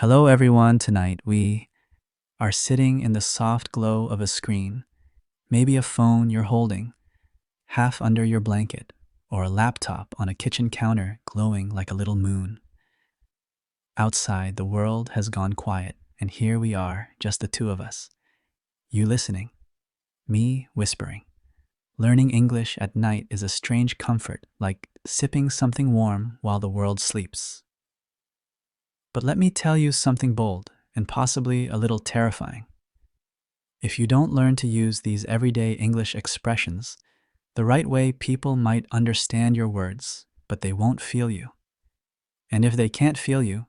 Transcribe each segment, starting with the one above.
Hello, everyone. Tonight we are sitting in the soft glow of a screen, maybe a phone you're holding, half under your blanket, or a laptop on a kitchen counter glowing like a little moon. Outside, the world has gone quiet, and here we are, just the two of us. You listening, me whispering. Learning English at night is a strange comfort, like sipping something warm while the world sleeps. But let me tell you something bold and possibly a little terrifying. If you don't learn to use these everyday English expressions the right way, people might understand your words, but they won't feel you. And if they can't feel you,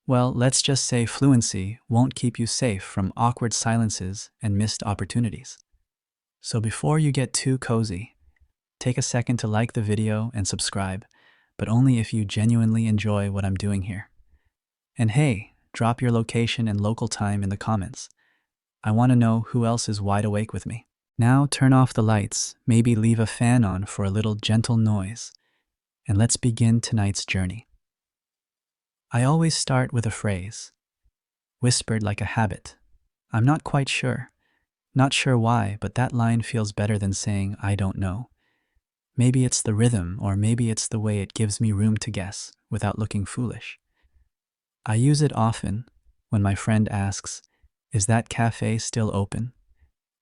well, let's just say fluency won't keep you safe from awkward silences and missed opportunities. So before you get too cozy, take a second to like the video and subscribe, but only if you genuinely enjoy what I'm doing here. And hey, drop your location and local time in the comments. I want to know who else is wide awake with me. Now turn off the lights, maybe leave a fan on for a little gentle noise, and let's begin tonight's journey. I always start with a phrase, whispered like a habit. I'm not quite sure. Not sure why, but that line feels better than saying I don't know. Maybe it's the rhythm, or maybe it's the way it gives me room to guess without looking foolish. I use it often when my friend asks, "Is that cafe still open?"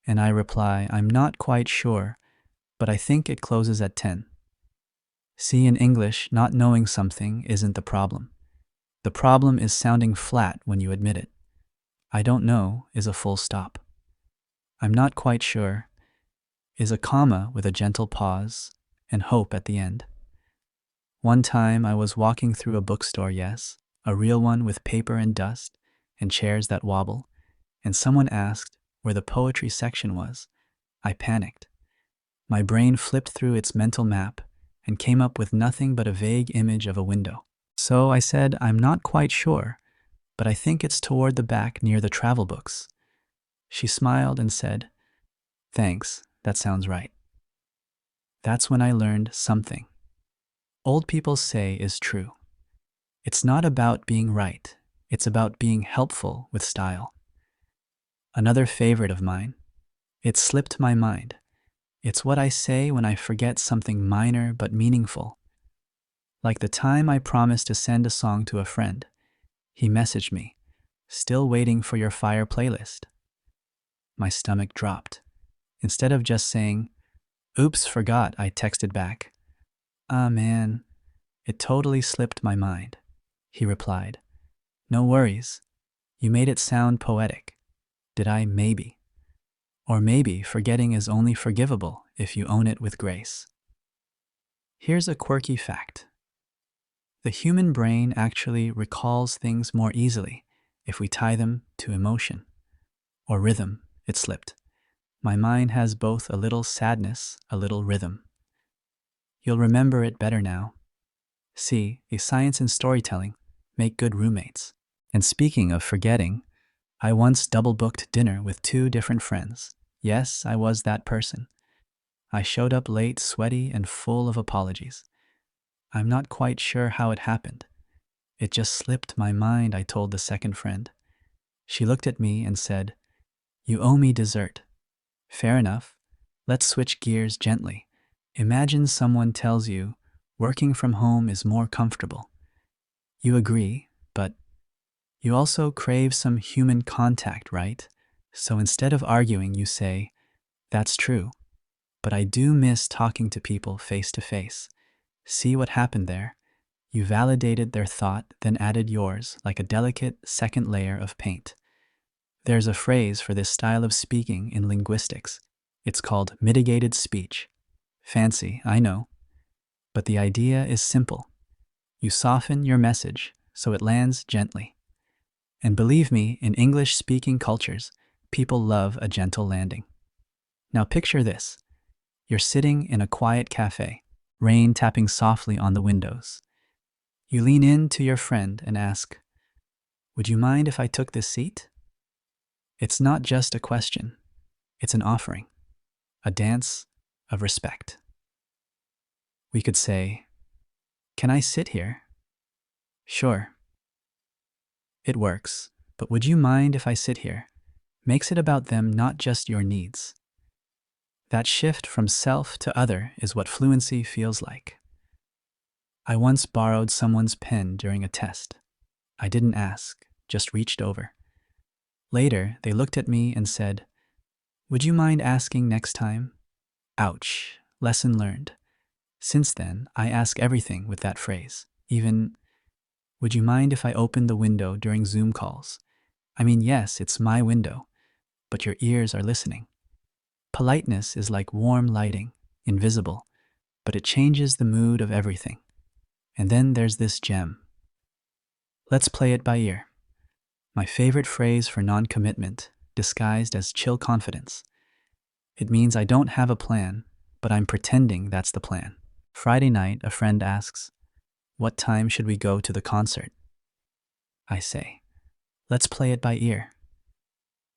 And I reply, "I'm not quite sure, but I think it closes at 10. See, in English, not knowing something isn't the problem. The problem is sounding flat when you admit it. I don't know is a full stop. I'm not quite sure is a comma with a gentle pause and hope at the end. One time I was walking through a bookstore, yes, a real one with paper and dust and chairs that wobble, and someone asked where the poetry section was. I panicked. My brain flipped through its mental map and came up with nothing but a vague image of a window. So I said, I'm not quite sure, but I think it's toward the back near the travel books. She smiled and said, "Thanks, that sounds right." That's when I learned something old people say is true. It's not about being right, it's about being helpful with style. Another favorite of mine, it slipped my mind. It's what I say when I forget something minor but meaningful. Like the time I promised to send a song to a friend. He messaged me, "Still waiting for your fire playlist." My stomach dropped. Instead of just saying, "Oops, forgot," I texted back, "Ah, man, it totally slipped my mind." He replied, "No worries. You made it sound poetic." Did I? Maybe. Or maybe forgetting is only forgivable if you own it with grace. Here's a quirky fact. The human brain actually recalls things more easily if we tie them to emotion or rhythm. It slipped. My mind has both a little sadness, a little rhythm. You'll remember it better now. See, the science and storytelling make good roommates. And speaking of forgetting, I once double-booked dinner with two different friends. Yes, I was that person. I showed up late, sweaty, and full of apologies. I'm not quite sure how it happened. It just slipped my mind, I told the second friend. She looked at me and said, "You owe me dessert." Fair enough. Let's switch gears gently. Imagine someone tells you working from home is more comfortable. You agree, but you also crave some human contact, right? So instead of arguing, you say, "That's true, but I do miss talking to people face to face." See what happened there? You validated their thought, then added yours like a delicate second layer of paint. There's a phrase for this style of speaking in linguistics. It's called mitigated speech. Fancy, I know. But the idea is simple. You soften your message so it lands gently. And believe me, in English-speaking cultures, people love a gentle landing. Now picture this. You're sitting in a quiet cafe, rain tapping softly on the windows. You lean in to your friend and ask, "Would you mind if I took this seat?" It's not just a question. It's an offering, a dance of respect. We could say, "Can I sit here?" "Sure." It works, but would you mind if I sit here? Makes it about them, not just your needs. That shift from self to other is what fluency feels like. I once borrowed someone's pen during a test. I didn't ask, just reached over. Later, they looked at me and said, "Would you mind asking next time?" Ouch, lesson learned. Since then, I ask everything with that phrase. Even, "Would you mind if I opened the window during Zoom calls?" I mean, yes, it's my window, but your ears are listening. Politeness is like warm lighting, invisible, but it changes the mood of everything. And then there's this gem. Let's play it by ear. My favorite phrase for non-commitment, disguised as chill confidence. It means I don't have a plan, but I'm pretending that's the plan. Friday night, a friend asks, "What time should we go to the concert?" I say, "Let's play it by ear."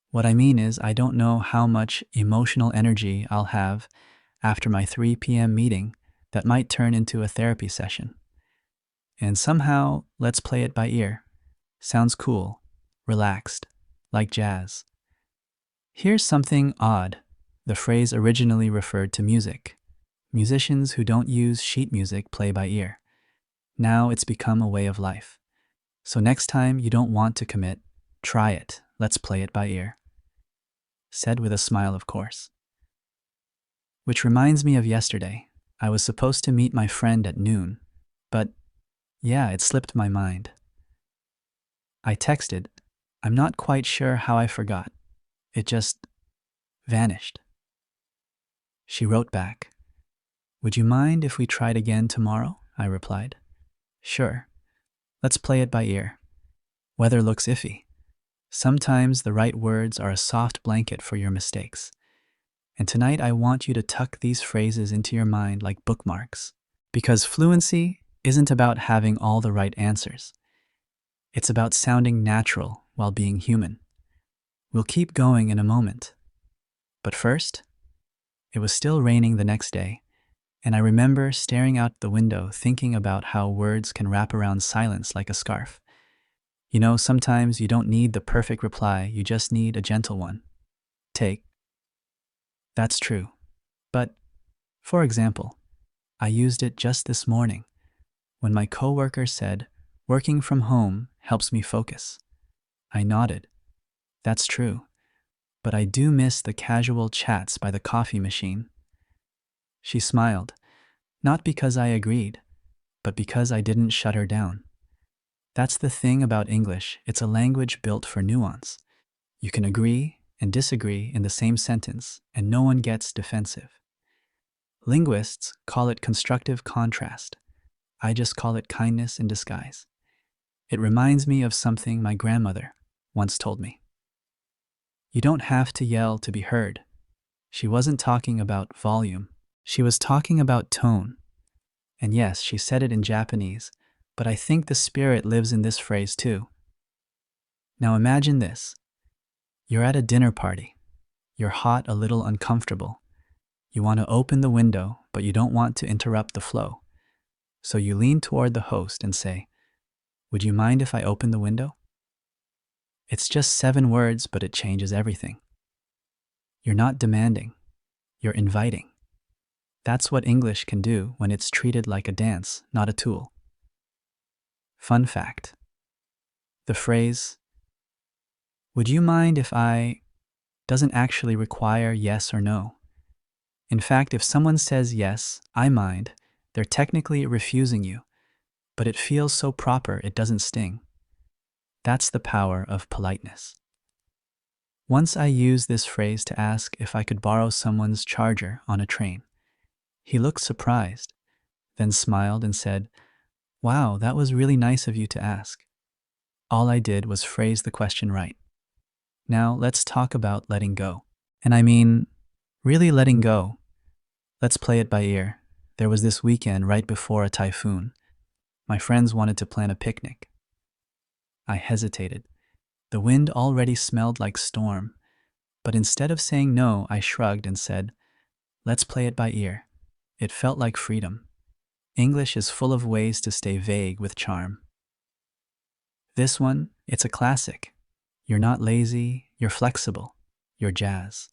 What I mean is, I don't know how much emotional energy I'll have after my 3 p.m. meeting that might turn into a therapy session. And somehow, let's play it by ear. Sounds cool, relaxed, like jazz. Here's something odd. The phrase originally referred to music. Musicians who don't use sheet music play by ear. Now it's become a way of life. So next time you don't want to commit, try it. Let's play it by ear. Said with a smile, of course. Which reminds me of yesterday. I was supposed to meet my friend at noon, but yeah, it slipped my mind. I texted, "I'm not quite sure how I forgot. It just vanished." She wrote back, "Would you mind if we tried again tomorrow?" I replied, "Sure. Let's play it by ear. Weather looks iffy. Sometimes the right words are a soft blanket for your mistakes. And tonight I want you to tuck these phrases into your mind like bookmarks. Because fluency isn't about having all the right answers. It's about sounding natural while being human. We'll keep going in a moment. But first, it was still raining the next day, and I remember staring out the window thinking about how words can wrap around silence like a scarf. You know, sometimes you don't need the perfect reply, you just need a gentle one. Take. That's true. But, for example, I used it just this morning when my coworker said, "Working from home helps me focus." I nodded. That's true. But I do miss the casual chats by the coffee machine. She smiled, not because I agreed, but because I didn't shut her down. That's the thing about English, it's a language built for nuance. You can agree and disagree in the same sentence, and no one gets defensive. Linguists call it constructive contrast. I just call it kindness in disguise. It reminds me of something my grandmother once told me. You don't have to yell to be heard. She wasn't talking about volume. She was talking about tone. And yes, she said it in Japanese, but I think the spirit lives in this phrase too. Now imagine this. You're at a dinner party. You're hot, a little uncomfortable. You want to open the window, but you don't want to interrupt the flow. So you lean toward the host and say, "Would you mind if I open the window?" It's just 7 words, but it changes everything. You're not demanding. You're inviting. That's what English can do when it's treated like a dance, not a tool. Fun fact. The phrase, "Would you mind if I," doesn't actually require yes or no. In fact, if someone says yes, I mind, they're technically refusing you, but it feels so proper it doesn't sting. That's the power of politeness. Once I used this phrase to ask if I could borrow someone's charger on a train. He looked surprised, then smiled and said, "Wow, that was really nice of you to ask." All I did was phrase the question right. Now let's talk about letting go. And I mean, really letting go. Let's play it by ear. There was this weekend right before a typhoon. My friends wanted to plan a picnic. I hesitated. The wind already smelled like storm, but instead of saying no, I shrugged and said, "Let's play it by ear." It felt like freedom. English is full of ways to stay vague with charm. This one, it's a classic. You're not lazy, you're flexible, you're jazz.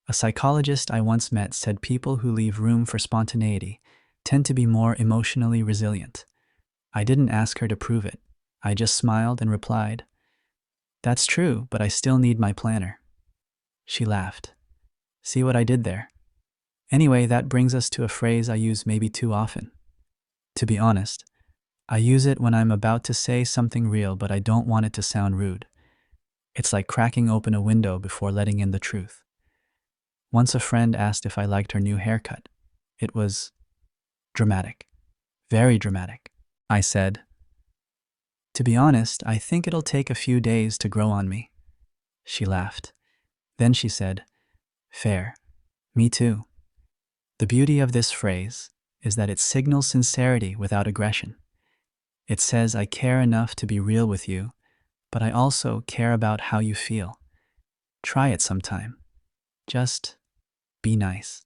A psychologist I once met said people who leave room for spontaneity tend to be more emotionally resilient. I didn't ask her to prove it. I just smiled and replied, "That's true, but I still need my planner." She laughed. See what I did there? Anyway, that brings us to a phrase I use maybe too often. To be honest, I use it when I'm about to say something real but I don't want it to sound rude. It's like cracking open a window before letting in the truth. Once a friend asked if I liked her new haircut. It was dramatic. Very dramatic. I said, "To be honest, I think it'll take a few days to grow on me." She laughed. Then she said, "Fair. Me too." The beauty of this phrase is that it signals sincerity without aggression. It says I care enough to be real with you, but I also care about how you feel. Try it sometime. Just be nice.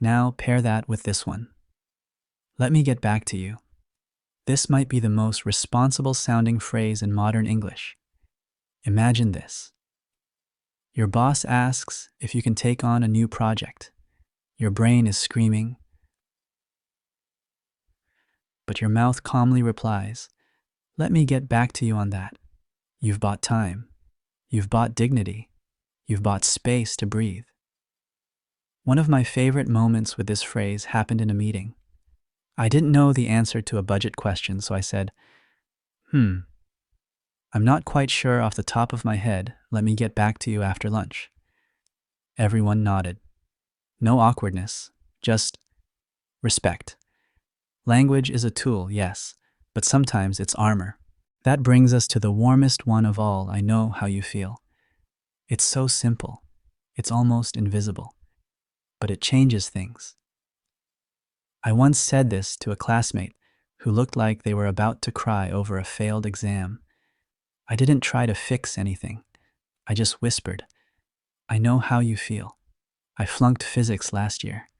Now pair that with this one. Let me get back to you. This might be the most responsible sounding phrase in modern English. Imagine this. Your boss asks if you can take on a new project. Your brain is screaming, but your mouth calmly replies, "Let me get back to you on that." You've bought time. You've bought dignity. You've bought space to breathe. One of my favorite moments with this phrase happened in a meeting. I didn't know the answer to a budget question, so I said, I'm not quite sure off the top of my head. Let me get back to you after lunch." Everyone nodded. No awkwardness, just respect. Language is a tool, yes, but sometimes it's armor. That brings us to the warmest one of all. I know how you feel. It's so simple. It's almost invisible. But it changes things. I once said this to a classmate who looked like they were about to cry over a failed exam. I didn't try to fix anything. I just whispered, "I know how you feel. I flunked physics last year."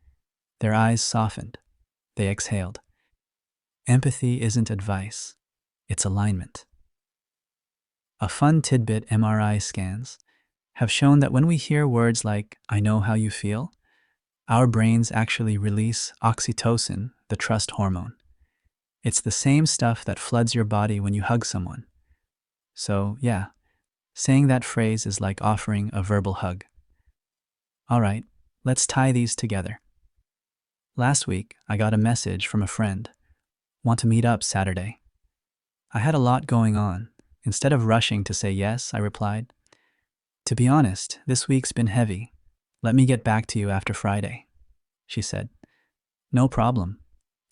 Their eyes softened. They exhaled. Empathy isn't advice. It's alignment. A fun tidbit: MRI scans have shown that when we hear words like, "I know how you feel," our brains actually release oxytocin, the trust hormone. It's the same stuff that floods your body when you hug someone. So, yeah, saying that phrase is like offering a verbal hug. All right, let's tie these together. Last week, I got a message from a friend. "Want to meet up Saturday?" I had a lot going on. Instead of rushing to say yes, I replied, "To be honest, this week's been heavy. Let me get back to you after Friday." She said, "No problem.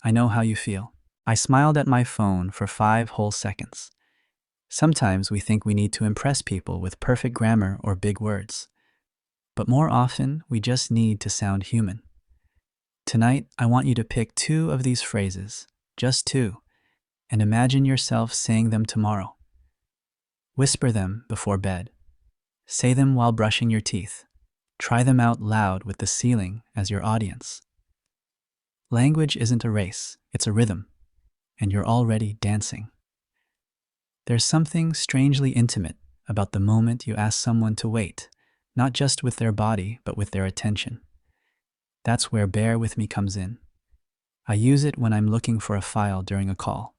I know how you feel." I smiled at my phone for 5 whole seconds. Sometimes we think we need to impress people with perfect grammar or big words. But more often, we just need to sound human. Tonight, I want you to pick 2 of these phrases, just 2, and imagine yourself saying them tomorrow. Whisper them before bed. Say them while brushing your teeth. Try them out loud with the ceiling as your audience. Language isn't a race, it's a rhythm, and you're already dancing. There's something strangely intimate about the moment you ask someone to wait, not just with their body, but with their attention. That's where "bear with me" comes in. I use it when I'm looking for a file during a call,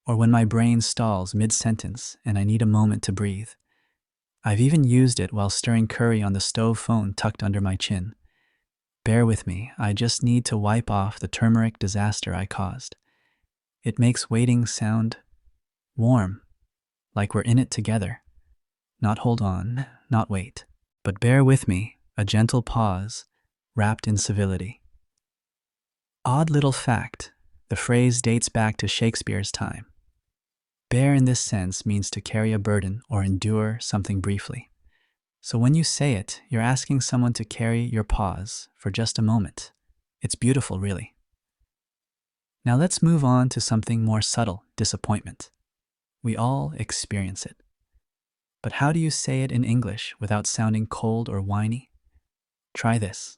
or when my brain stalls mid-sentence and I need a moment to breathe. I've even used it while stirring curry on the stove, phone tucked under my chin. Bear with me, I just need to wipe off the turmeric disaster I caused. It makes waiting sound warm, like we're in it together. Not hold on, not wait, but bear with me, a gentle pause, wrapped in civility. Odd little fact, the phrase dates back to Shakespeare's time. Bear in this sense means to carry a burden or endure something briefly. So when you say it, you're asking someone to carry your pause for just a moment. It's beautiful, really. Now let's move on to something more subtle: disappointment. We all experience it. But how do you say it in English without sounding cold or whiny? Try this.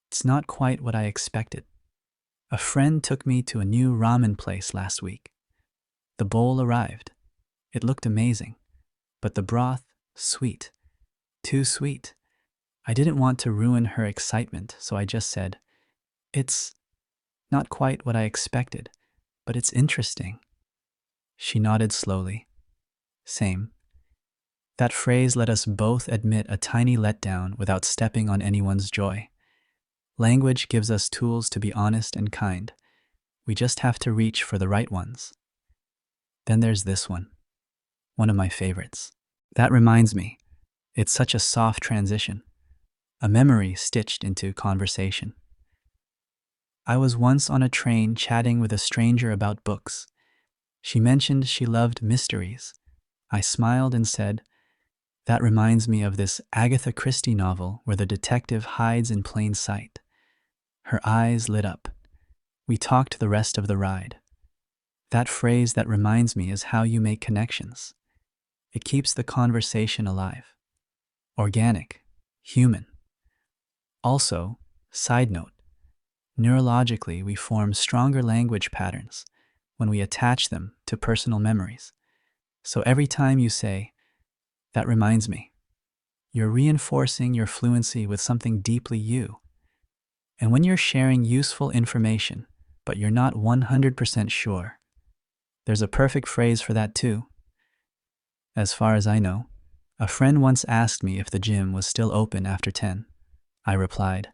"It's not quite what I expected. A friend took me to a new ramen place last week. The bowl arrived. It looked amazing, but the broth, sweet. Too sweet. I didn't want to ruin her excitement, so I just said, "It's not quite what I expected, but it's interesting." She nodded slowly. Same. That phrase let us both admit a tiny letdown without stepping on anyone's joy. Language gives us tools to be honest and kind. We just have to reach for the right ones. Then there's this one of my favorites. That reminds me, it's such a soft transition, a memory stitched into conversation. I was once on a train chatting with a stranger about books. She mentioned she loved mysteries. I smiled and said, "That reminds me of this Agatha Christie novel where the detective hides in plain sight." Her eyes lit up. We talked the rest of the ride. That phrase, "that reminds me," is how you make connections. It keeps the conversation alive. Organic, human. Also, side note, neurologically we form stronger language patterns when we attach them to personal memories. So every time you say, "That reminds me," you're reinforcing your fluency with something deeply you. And when you're sharing useful information, but you're not 100% sure, there's a perfect phrase for that too. As far as I know, a friend once asked me if the gym was still open after 10. I replied,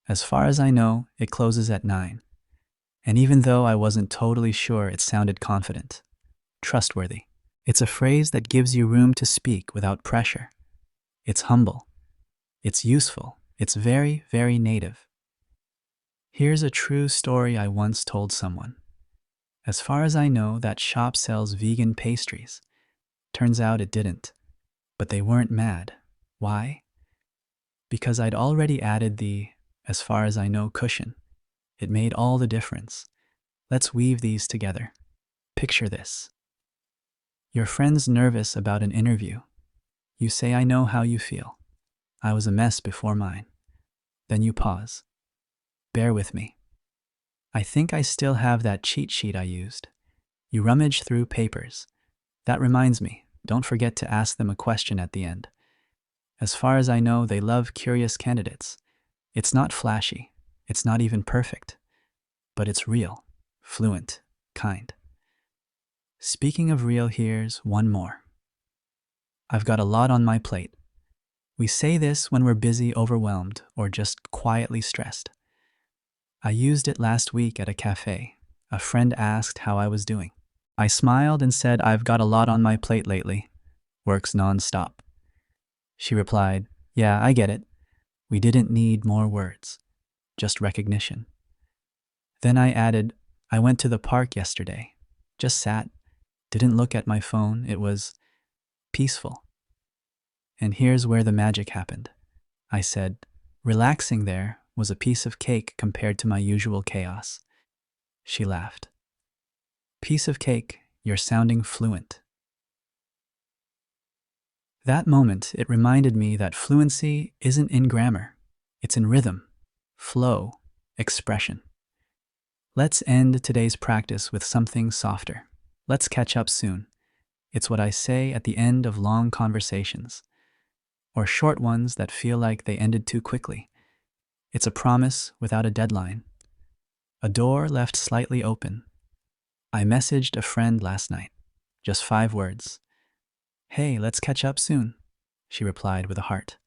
"As far as I know, it closes at 9. And even though I wasn't totally sure, it sounded confident, trustworthy. It's a phrase that gives you room to speak without pressure. It's humble. It's useful. It's very, very native. Here's a true story I once told someone. As far as I know, that shop sells vegan pastries. Turns out it didn't. But they weren't mad. Why? Because I'd already added the "as far as I know" cushion. It made all the difference. Let's weave these together. Picture this. Your friend's nervous about an interview. You say, "I know how you feel. I was a mess before mine." Then you pause. Bear with me. "I think I still have that cheat sheet I used." You rummage through papers. "That reminds me, don't forget to ask them a question at the end. As far as I know, they love curious candidates." It's not flashy. It's not even perfect. But it's real, fluent, kind. Speaking of real, here's one more. "I've got a lot on my plate." We say this when we're busy, overwhelmed, or just quietly stressed. I used it last week at a cafe. A friend asked how I was doing. I smiled and said, "I've got a lot on my plate lately. Works nonstop." She replied, "Yeah, I get it." We didn't need more words, just recognition. Then I added, "I went to the park yesterday. Just sat, didn't look at my phone. It was peaceful." And here's where the magic happened. I said, "Relaxing there was a piece of cake compared to my usual chaos." She laughed. "Piece of cake, you're sounding fluent." That moment, it reminded me that fluency isn't in grammar. It's in rhythm, flow, expression. Let's end today's practice with something softer. Let's catch up soon. It's what I say at the end of long conversations, or short ones that feel like they ended too quickly. It's a promise without a deadline. A door left slightly open. I messaged a friend last night. Just 5 words. "Hey, let's catch up soon." She replied with a heart.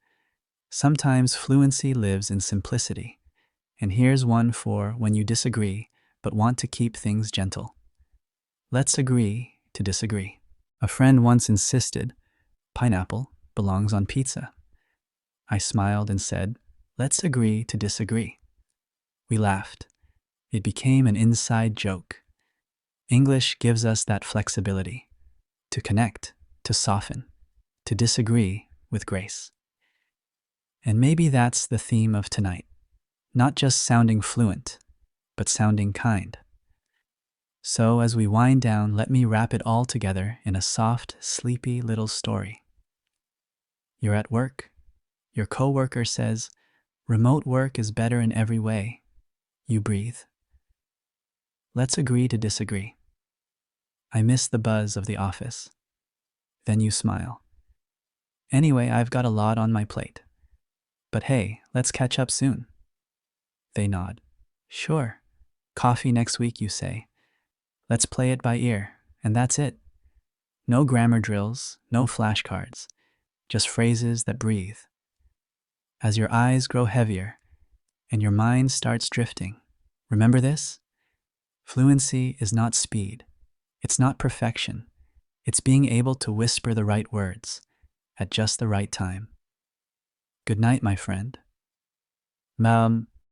Sometimes fluency lives in simplicity. And here's one for when you disagree but want to keep things gentle. Let's agree to disagree. A friend once insisted pineapple belongs on pizza. I smiled and said, "Let's agree to disagree." We laughed. It became an inside joke. English gives us that flexibility to connect, to soften, to disagree with grace. And maybe that's the theme of tonight. Not just sounding fluent, but sounding kind. So as we wind down, let me wrap it all together in a soft, sleepy little story. You're at work. Your coworker says, "Remote work is better in every way." You breathe. Let's agree to disagree. I miss the buzz of the office. Then you smile. Anyway, I've got a lot on my plate. But hey, let's catch up soon. They nod. Sure. Coffee next week, you say. Let's play it by ear, and that's it. No grammar drills, no flashcards, just phrases that breathe. As your eyes grow heavier and your mind starts drifting, remember this? Fluency is not speed. It's not perfection. It's being able to whisper the right words at just the right time. Good night, my friend.